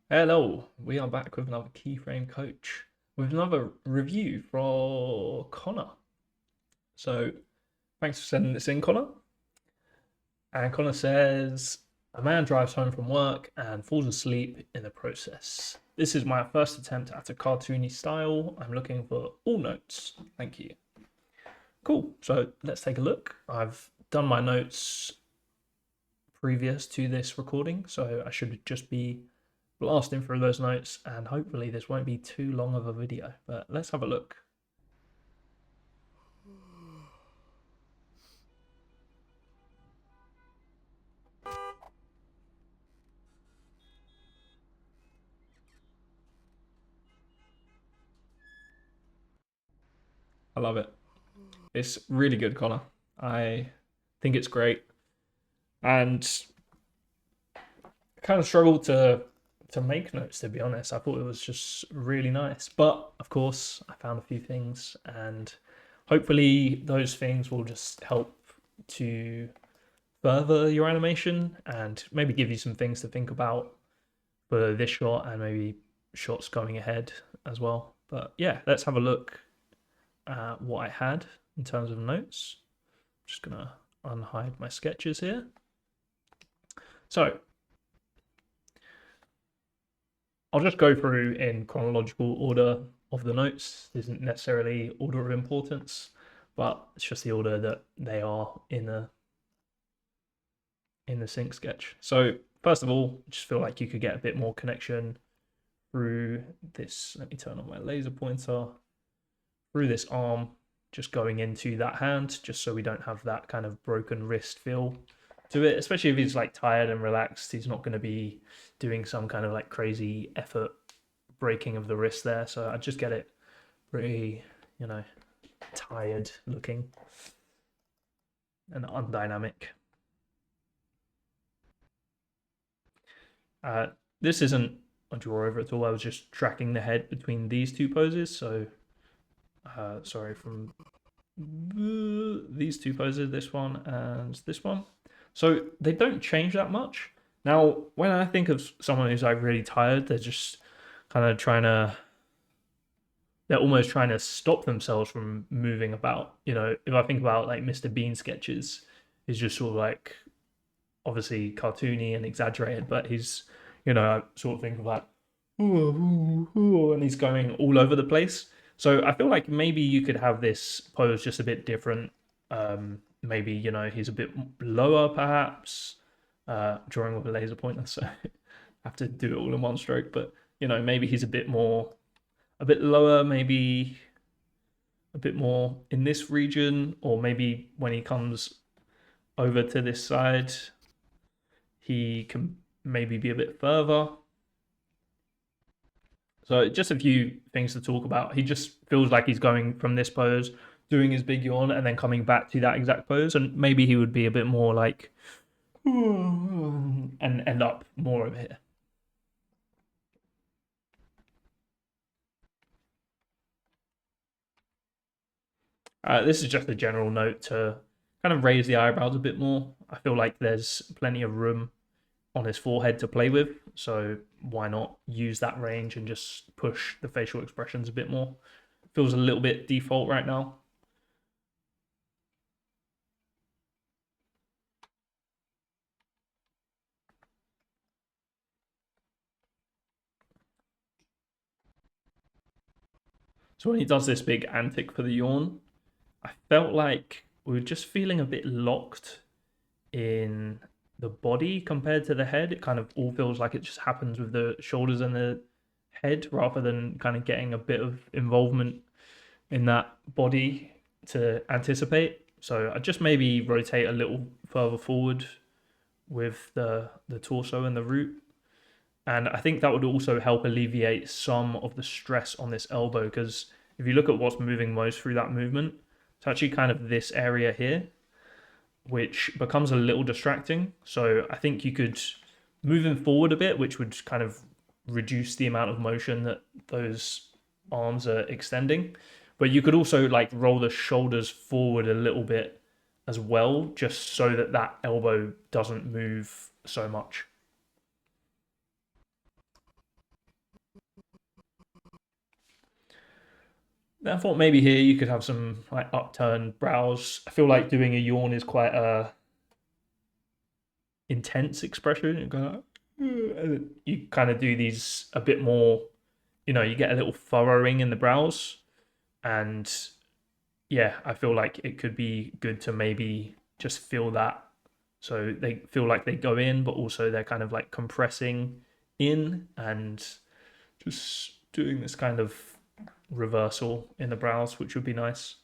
Hello, we are back with another Keyframe coach with another review for Connor. So, thanks for sending this in, Connor. And Connor says, a man drives home from work and falls asleep in the process. This is my first attempt at a cartoony style. I'm looking for all notes. Thank you. Cool. So, let's take a look. I've done my notes previous to this recording, so I should just be blasting through those notes, and hopefully this won't be too long of a video, but let's have a look. I love it. It's really good, Connor. I think it's great, and I kind of struggled to make notes, to be honest. I thought it was just really nice, but of course I found a few things, and hopefully those things will just help to further your animation and maybe give you some things to think about for this shot and maybe shots going ahead as well. But yeah, let's have a look at what I had in terms of notes. I'm just gonna unhide my sketches here. So I'll just go through in chronological order of the notes. This isn't necessarily order of importance, but it's just the order that they are in the sync sketch. So first of all, I just feel like you could get a bit more connection through this. Let me turn on my laser pointer through this arm, just going into that hand, just so we don't have that kind of broken wrist feel to it. Especially if he's like tired and relaxed, he's not going to be doing some kind of like crazy effort breaking of the wrist there. So I just get it pretty, tired looking and undynamic. This isn't a draw over at all. I was just tracking the head between these two poses. So, sorry, from these two poses, this one and this one. So they don't change that much. Now, when I think of someone who's like really tired, they're just kind of they're almost trying to stop themselves from moving about. If I think about like Mr. Bean sketches, he's just sort of like obviously cartoony and exaggerated, but he's, I sort of think of like, and he's going all over the place. So I feel like maybe you could have this pose just a bit different. Maybe he's a bit lower, perhaps. Drawing with a laser pointer, so I have to do it all in one stroke. But maybe he's a bit lower, maybe a bit more in this region, or maybe when he comes over to this side, he can maybe be a bit further. So just a few things to talk about. He just feels like he's going from this pose, doing his big yawn, and then coming back to that exact pose. And maybe he would be a bit more like, and end up more over here. This is just a general note to kind of raise the eyebrows a bit more. I feel like there's plenty of room on his forehead to play with, so why not use that range and just push the facial expressions a bit more? Feels a little bit default right now. So when he does this big antic for the yawn, I felt like we were just feeling a bit locked in the body compared to the head. It kind of all feels like it just happens with the shoulders and the head rather than kind of getting a bit of involvement in that body to anticipate. So I just maybe rotate a little further forward with the torso and the root. And I think that would also help alleviate some of the stress on this elbow, because if you look at what's moving most through that movement, it's actually kind of this area here, which becomes a little distracting. So I think you could move him forward a bit, which would kind of reduce the amount of motion that those arms are extending. But you could also like roll the shoulders forward a little bit as well, just so that that elbow doesn't move so much. I thought maybe here you could have some like upturned brows. I feel like doing a yawn is quite a intense expression. You go, you kind of do these a bit more. You get a little furrowing in the brows, and yeah, I feel like it could be good to maybe just feel that. So they feel like they go in, but also they're kind of like compressing in and just doing this kind of reversal in the brows, which would be nice.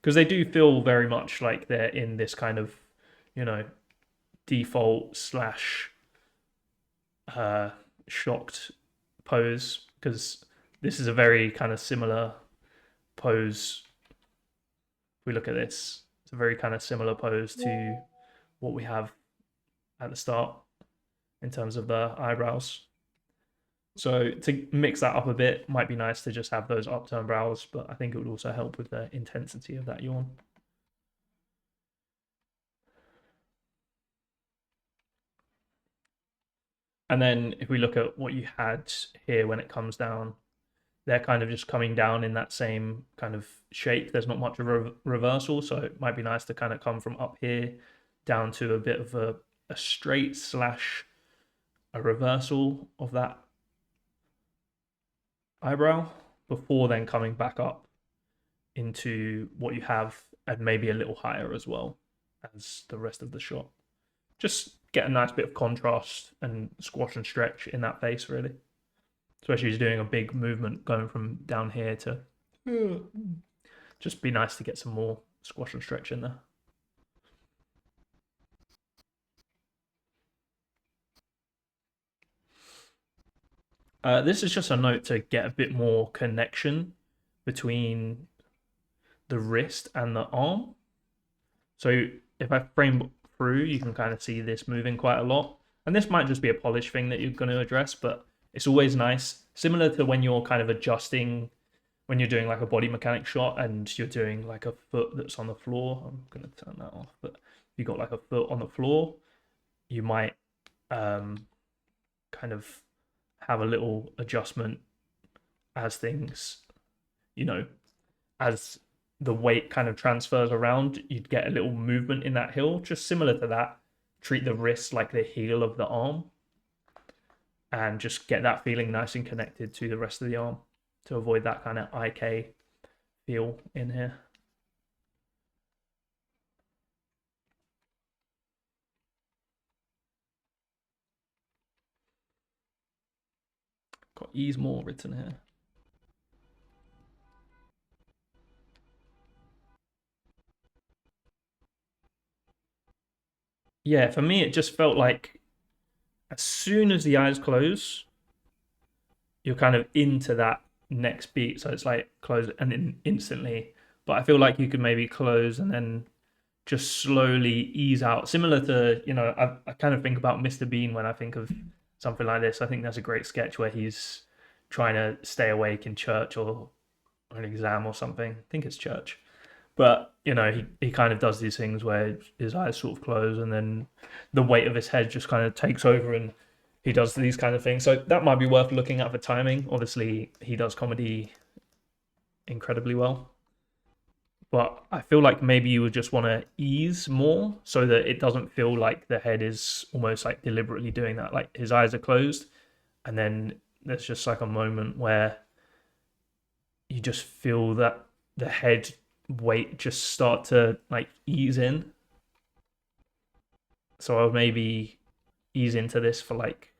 Because they do feel very much like they're in this kind of, you know, default slash uh, shocked pose. Because this is a very kind of similar pose. If we look at this, it's a very kind of similar pose to what we have at the start in terms of the eyebrows. So to mix that up a bit, might be nice to just have those upturned brows, but I think it would also help with the intensity of that yawn. And then if we look at what you had here when it comes down, they're kind of just coming down in that same kind of shape. There's not much of a reversal, so it might be nice to kind of come from up here down to a bit of a straight slash a reversal of that eyebrow before then coming back up into what you have and maybe a little higher as well as the rest of the shot. Just get a nice bit of contrast and squash and stretch in that face, really. Especially if you're doing a big movement going from down here to just be nice to get some more squash and stretch in there. This is just a note to get a bit more connection between the wrist and the arm. So if I frame through, you can kind of see this moving quite a lot. And this might just be a polish thing that you're going to address, but it's always nice. Similar to when you're kind of adjusting, when you're doing like a body mechanic shot and you're doing like a foot that's on the floor. I'm going to turn that off, but if you got like a foot on the floor, you might kind of have a little adjustment as things, as the weight kind of transfers around, you'd get a little movement in that heel, just similar to that. Treat the wrist like the heel of the arm and just get that feeling nice and connected to the rest of the arm to avoid that kind of IK feel in here. Got ease more written here. Yeah, for me, it just felt like as soon as the eyes close, you're kind of into that next beat. So it's like close and then instantly. But I feel like you could maybe close and then just slowly ease out. Similar to, I kind of think about Mr. Bean when I think of something like this. I think that's a great sketch where he's trying to stay awake in church or an exam or something. I think it's church. But, he kind of does these things where his eyes sort of close and then the weight of his head just kind of takes over and he does these kind of things. So that might be worth looking at for timing. Obviously, he does comedy incredibly well. But I feel like maybe you would just want to ease more so that it doesn't feel like the head is almost like deliberately doing that. Like his eyes are closed and then there's just like a moment where you just feel that the head weight just start to like ease in. So I'll maybe ease into this for like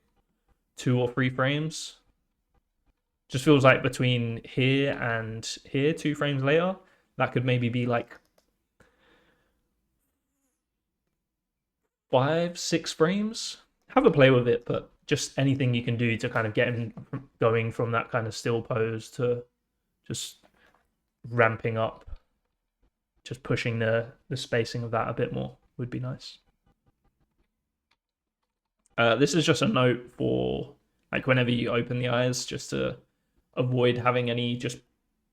2 or 3 frames. Just feels like between here and here, 2 frames later, that could maybe be like 5, 6 frames. Have a play with it, but just anything you can do to kind of get him going from that kind of still pose to just ramping up, just pushing the spacing of that a bit more would be nice. This is just a note for like whenever you open the eyes, just to avoid having any just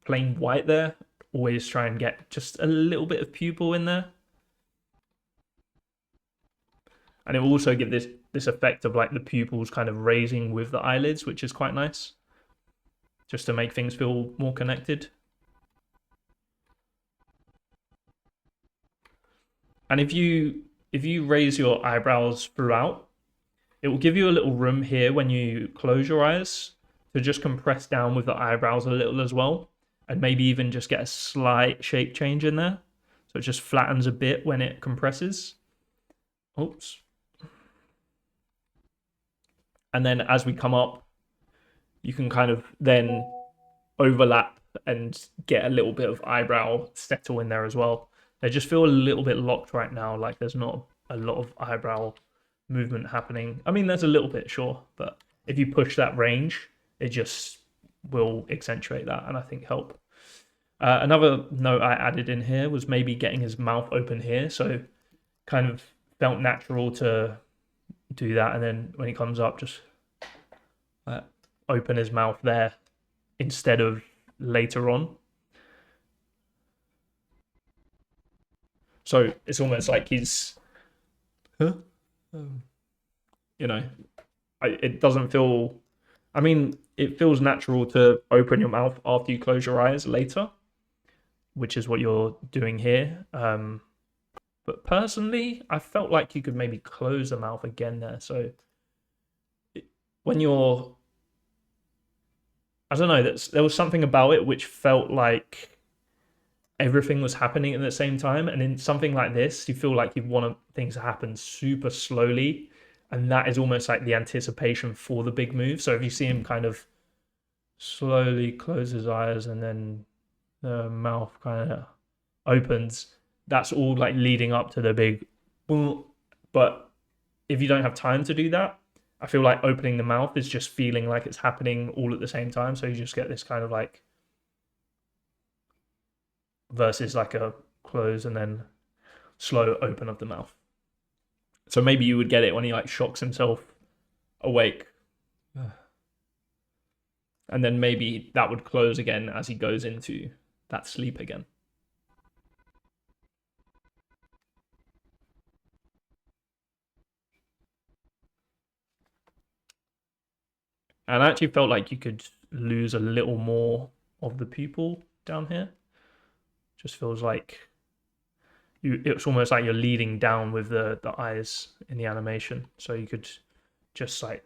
plain white there. Always try and get just a little bit of pupil in there. And it will also give this effect of like the pupils kind of raising with the eyelids, which is quite nice. Just to make things feel more connected. And if you raise your eyebrows throughout, it will give you a little room here when you close your eyes to just compress down with the eyebrows a little as well, and maybe even just get a slight shape change in there. So it just flattens a bit when it compresses. Oops. And then as we come up, you can kind of then overlap and get a little bit of eyebrow settle in there as well. They just feel a little bit locked right now, like there's not a lot of eyebrow movement happening. I mean, there's a little bit, sure, but if you push that range, it just will accentuate that and I think help. Another note I added in here was maybe getting his mouth open here, so kind of felt natural to do that, and then when he comes up, just open his mouth there instead of later on. So it's almost like he's, you know, it doesn't feel. I mean, it feels natural to open your mouth after you close your eyes later, which is what you're doing here. But personally, I felt like you could maybe close the mouth again there. So when you're, I don't know, there was something about it which felt like everything was happening at the same time. And in something like this, you feel like you want things to happen super slowly. And that is almost like the anticipation for the big move. So if you see him kind of slowly close his eyes and then the mouth kind of opens, that's all like leading up to the big boom. But if you don't have time to do that, I feel like opening the mouth is just feeling like it's happening all at the same time. So you just get this kind of like versus like a close and then slow open of the mouth. So maybe you would get it when he like shocks himself awake. And then maybe that would close again as he goes into that sleep again. And I actually felt like you could lose a little more of the pupil down here. Just feels like it's almost like you're leading down with the eyes in the animation. So you could just like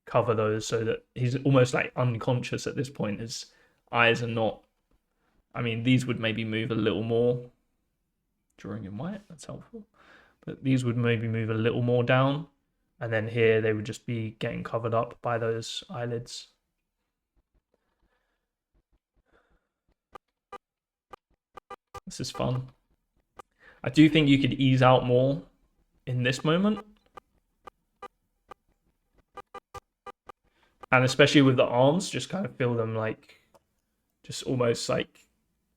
cover those so that he's almost like unconscious at this point. His eyes are not, I mean, these would maybe move a little more. Drawing in white, that's helpful. But these would maybe move a little more down. And then here they would just be getting covered up by those eyelids. This is fun. I do think you could ease out more in this moment. And especially with the arms, just kind of feel them like, just almost like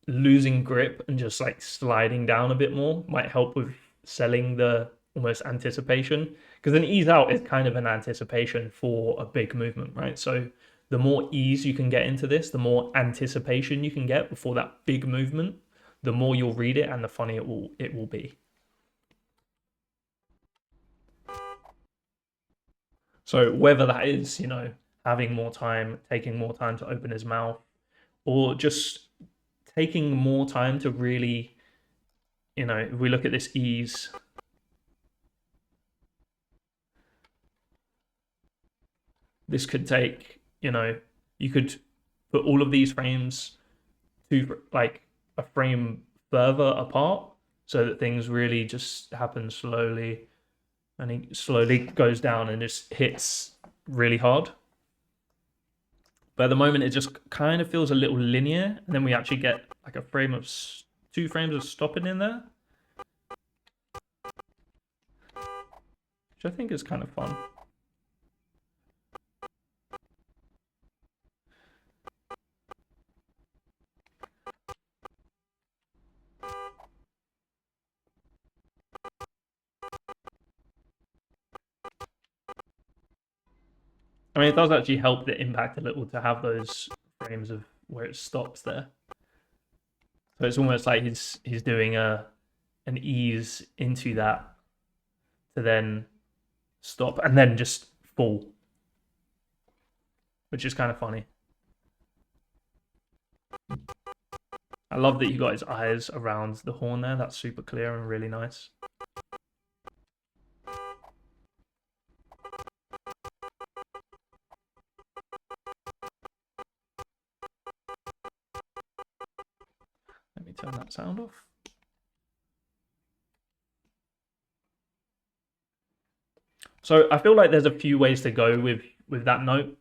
losing grip and just like sliding down a bit more might help with selling the almost anticipation. Because an ease out is kind of an anticipation for a big movement, right? So the more ease you can get into this, the more anticipation you can get before that big movement, the more you'll read it and the funnier it will be. So whether that is, having more time, taking more time to open his mouth, or just taking more time to really, if we look at this ease, this could take, you could put all of these frames to like a frame further apart so that things really just happen slowly, and he slowly goes down and just hits really hard. But at the moment, it just kind of feels a little linear, and then we actually get like a frame of 2 frames of stopping in there, which I think is kind of fun. I mean, it does actually help the impact a little to have those frames of where it stops there. So it's almost like he's doing an ease into that to then stop and then just fall, which is kind of funny. I love that you got his eyes around the horn there. That's super clear and really nice. Let me turn that sound off. So I feel like there's a few ways to go with that note.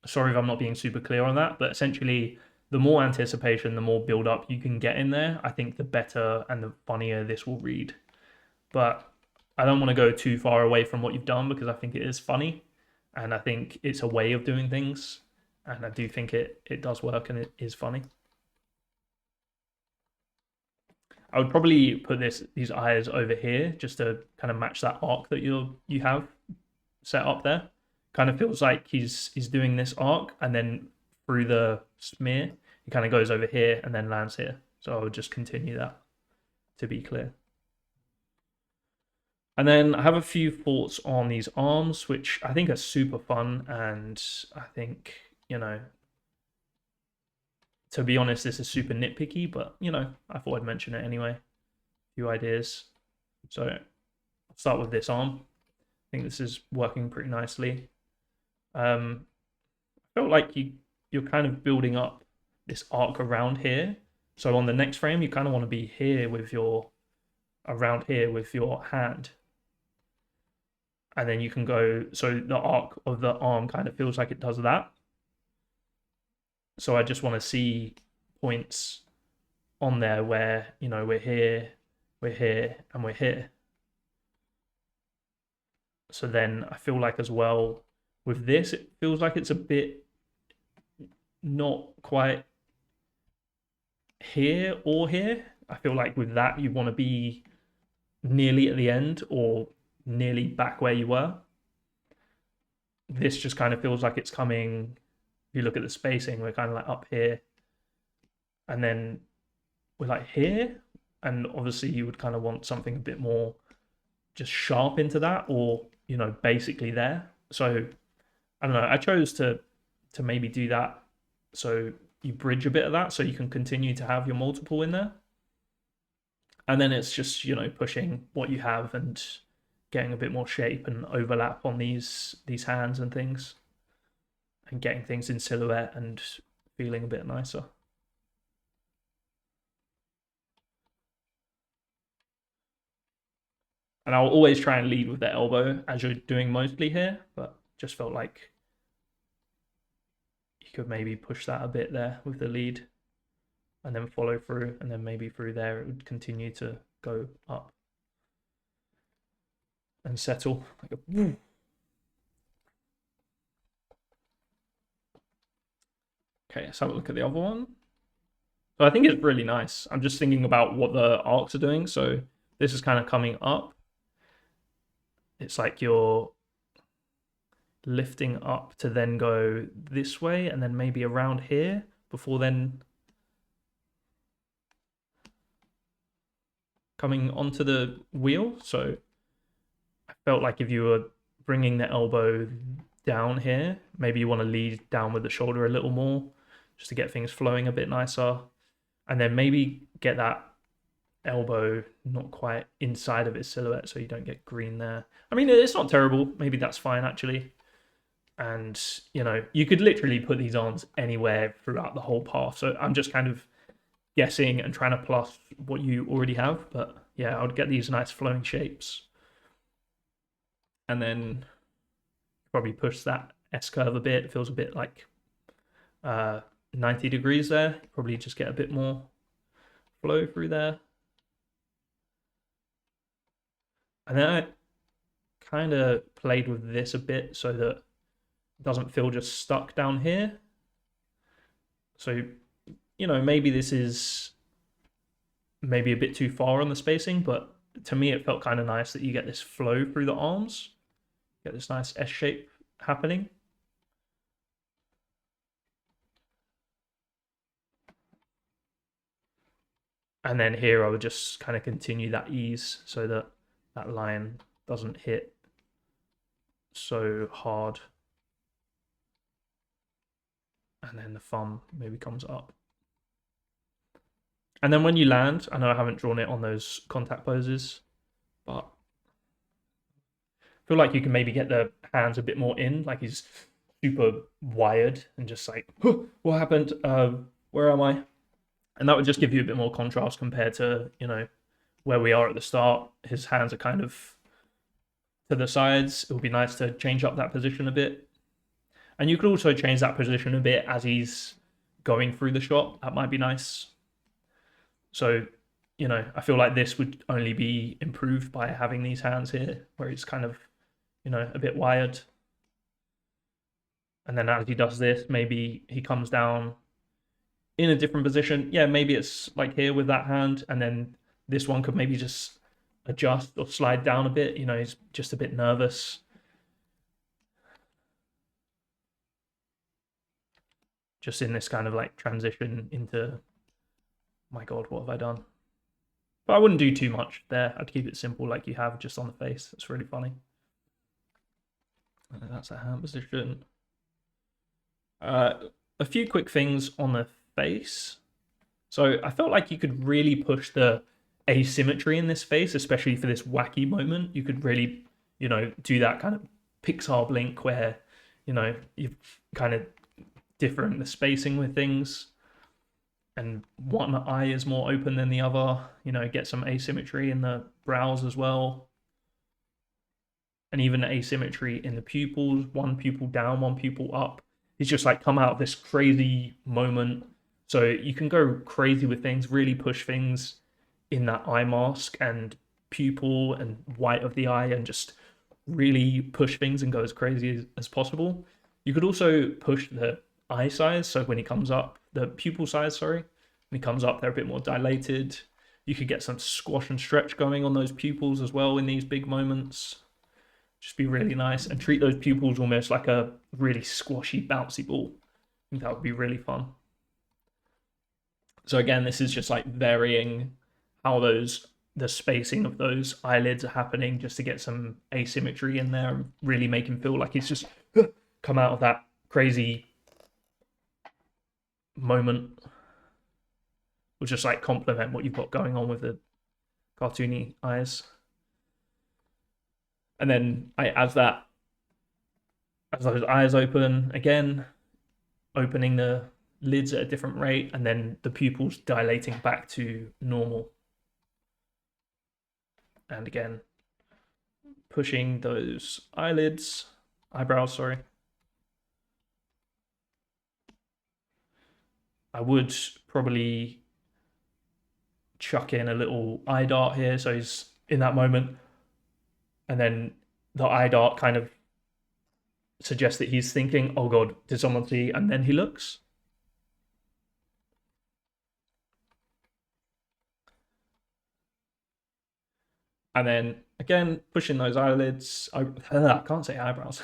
Sorry if I'm not being super clear on that, but essentially, the more anticipation, the more build up you can get in there, I think the better and the funnier this will read. But I don't want to go too far away from what you've done because I think it is funny, and I think it's a way of doing things, and I do think it does work and it is funny. I would probably put these eyes over here just to kind of match that arc that you have set up there. Kind of feels like he's doing this arc and then through the smear, he kind of goes over here and then lands here. So I would just continue that to be clear. And then I have a few thoughts on these arms, which I think are super fun. And I think, to be honest, this is super nitpicky, but, I thought I'd mention it anyway. A few ideas. So I'll start with this arm. I think this is working pretty nicely. I felt like you're kind of building up this arc around here. So on the next frame, you kind of want to be here with around here with your hand. And then you can go, so the arc of the arm kind of feels like it does that. So I just want to see points on there where, we're here, and we're here. So then I feel like as well with this, it feels like it's a bit not quite here or here. I feel like with that, you want to be nearly at the end or nearly back where you were. This just kind of feels like it's coming. If you look at the spacing, we're kind of like up here, and then we're like here, and obviously you would kind of want something a bit more just sharp into that, or basically there. So I don't know. I chose to maybe do that so you bridge a bit of that, so you can continue to have your multiple in there, and then it's just pushing what you have and getting a bit more shape and overlap on these hands and things, and getting things in silhouette and feeling a bit nicer. And I'll always try and lead with the elbow as you're doing mostly here, but just felt like you could maybe push that a bit there with the lead and then follow through, and then maybe through there it would continue to go up and settle like a woo. Okay, let's have a look at the other one. So I think it's really nice. I'm just thinking about what the arcs are doing. So this is kind of coming up. It's like you're lifting up to then go this way and then maybe around here before then coming onto the wheel. So I felt like if you were bringing the elbow down here, maybe you want to lead down with the shoulder a little more just to get things flowing a bit nicer. And then maybe get that elbow not quite inside of its silhouette so you don't get green there. I mean, it's not terrible. Maybe that's fine actually. And, you could literally put these arms anywhere throughout the whole path. So I'm just kind of guessing and trying to plus what you already have. But yeah, I would get these nice flowing shapes. And then probably push that S-curve a bit. It feels a bit like 90 degrees there. Probably just get a bit more flow through there. And then I kind of played with this a bit so that it doesn't feel just stuck down here. So, maybe this is maybe a bit too far on the spacing, but to me it felt kind of nice that you get this flow through the arms. Get this nice S shape happening. And then here I would just kind of continue that ease so that that line doesn't hit so hard. And then the thumb maybe comes up. And then when you land, I know I haven't drawn it on those contact poses, but I feel like you can maybe get the hands a bit more in, like he's super wired and just like, huh, what happened? Where am I? And that would just give you a bit more contrast compared to, where we are at the start. His hands are kind of to the sides. It would be nice to change up that position a bit. And you could also change that position a bit as he's going through the shot. That might be nice. So, I feel like this would only be improved by having these hands here, where it's kind of, a bit wired. And then as he does this, maybe he comes down in a different position. Yeah, maybe it's like here with that hand, and then this one could maybe just adjust or slide down a bit. He's just a bit nervous. Just in this kind of like transition into, my God, what have I done? But I wouldn't do too much there. I'd keep it simple like you have just on the face. It's really funny. That's a hand position. A few quick things on the face. So I felt like you could really push the asymmetry in this face, especially for this wacky moment. You could really, do that kind of Pixar blink where, you've kind of different the spacing with things, and one eye is more open than the other. Get some asymmetry in the brows as well, and even asymmetry in the pupils. One pupil down, one pupil up. He's just like come out of this crazy moment. So you can go crazy with things, really push things in that eye mask and pupil and white of the eye, and just really push things and go as crazy as possible. You could also push the eye size. So when he comes up, the pupil size, sorry, when he comes up, they're a bit more dilated. You could get some squash and stretch going on those pupils as well in these big moments. Just be really nice and treat those pupils almost like a really squashy, bouncy ball. I think that would be really fun. So again, this is just like varying how the spacing of those eyelids are happening, just to get some asymmetry in there and really make him feel like he's just come out of that crazy moment, or just like complement what you've got going on with the cartoony eyes. And then as those eyes open again, opening the lids at a different rate, and then the pupils dilating back to normal. And again, pushing those eyebrows, sorry. I would probably chuck in a little eye dart here, so he's in that moment, and then the eye dart kind of suggests that he's thinking, oh God, did someone see? And then he looks. And then again, pushing those eyelids. I can't say eyebrows.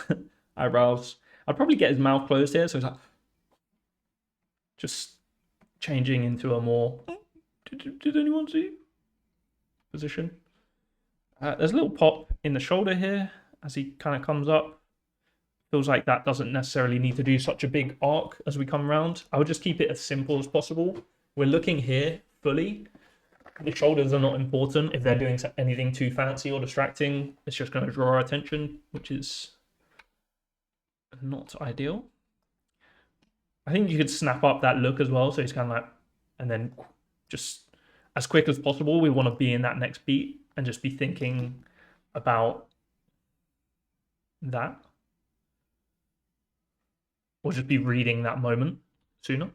Eyebrows. I'd probably get his mouth closed here, so it's like just changing into a more did anyone see position. There's a little pop in the shoulder here as he kind of comes up. Feels like that doesn't necessarily need to do such a big arc as we come around. I would just keep it as simple as possible. We're looking here fully. The shoulders are not important. If they're doing anything too fancy or distracting, it's just going to draw our attention, which is not ideal. I think you could snap up that look as well. So he's kind of like, and then just as quick as possible, we want to be in that next beat and just be thinking about that. Or just be reading that moment sooner.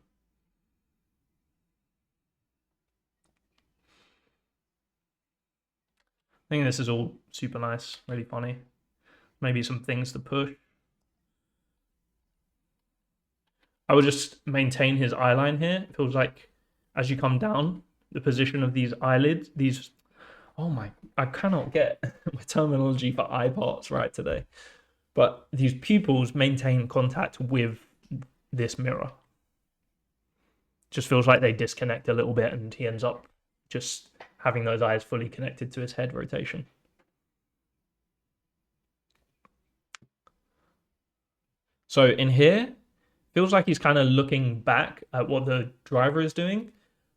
I think this is all super nice, really funny. Maybe some things to push. I would just maintain his eye line here. It feels like as you come down, the position of these eyelids, I cannot get my terminology for eye parts right today. But these pupils maintain contact with this mirror. Just feels like they disconnect a little bit, and he ends up just having those eyes fully connected to his head rotation. So in here, feels like he's kind of looking back at what the driver is doing,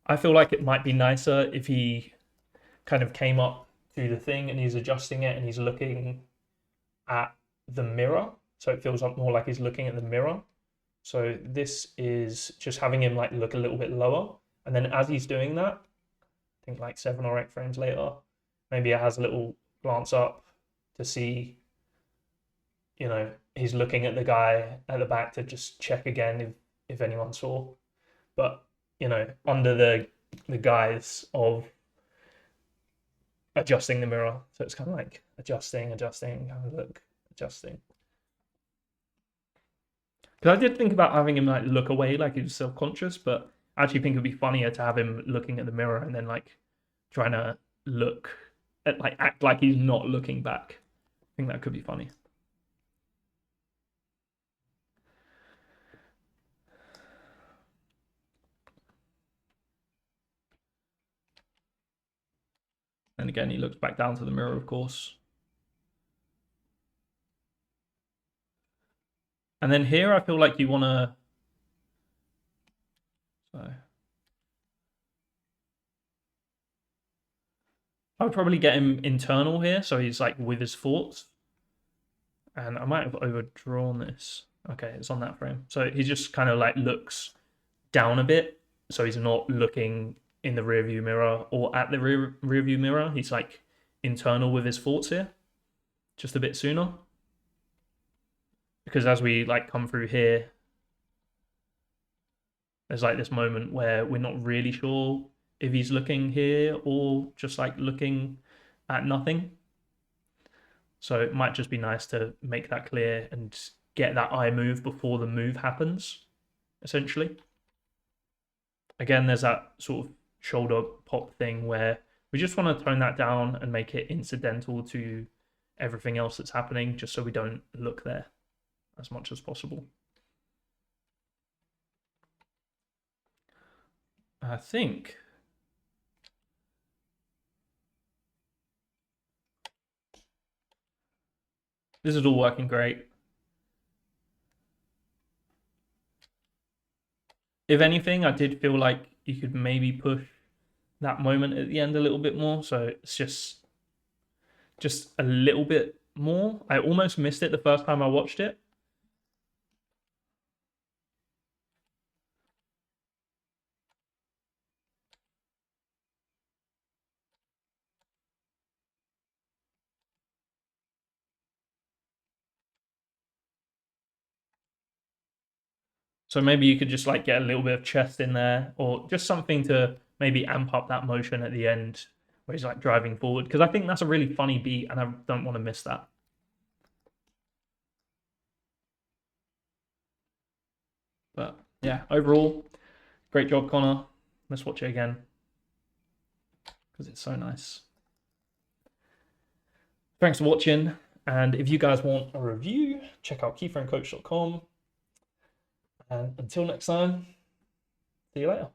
I feel like it might be nicer if he kind of came up to the thing and he's adjusting it and he's looking at the mirror. So it feels more like he's looking at the mirror. So this is just having him like look a little bit lower. And then as he's doing that, I think like 7 or 8 frames later, maybe it has a little glance up to see, you know, he's looking at the guy at the back to just check again if anyone saw. But, you know, under the guise of adjusting the mirror. So it's kind of like adjusting, kind of look, adjusting. Because I did think about having him like look away, like he was self-conscious, but I actually think it'd be funnier to have him looking at the mirror and then like trying to look at like act like he's not looking back. I think that could be funny. And again, he looks back down to the mirror, of course. And then here, I feel like you want to. So I would probably get him internal here, so he's like with his thoughts. And I might have overdrawn this. Okay, it's on that frame. So he just kind of like looks down a bit, so he's not looking in the rear view mirror or at the rear view mirror. He's like internal with his thoughts here, just a bit sooner. Because as we like come through here, there's like this moment where we're not really sure if he's looking here or just like looking at nothing. So it might just be nice to make that clear and get that eye move before the move happens, essentially. Again, there's that sort of shoulder pop thing where we just want to tone that down and make it incidental to everything else that's happening, just so we don't look there as much as possible. I think this is all working great. If anything, I did feel like you could maybe push that moment at the end a little bit more. So it's just a little bit more. I almost missed it the first time I watched it. So maybe you could just like get a little bit of chest in there, or just something to maybe amp up that motion at the end where he's like driving forward. Because I think that's a really funny beat, and I don't want to miss that. But yeah, overall, great job, Connor. Let's watch it again because it's so nice. Thanks for watching. And if you guys want a review, check out keyframecoach.com. And until next time, see you later.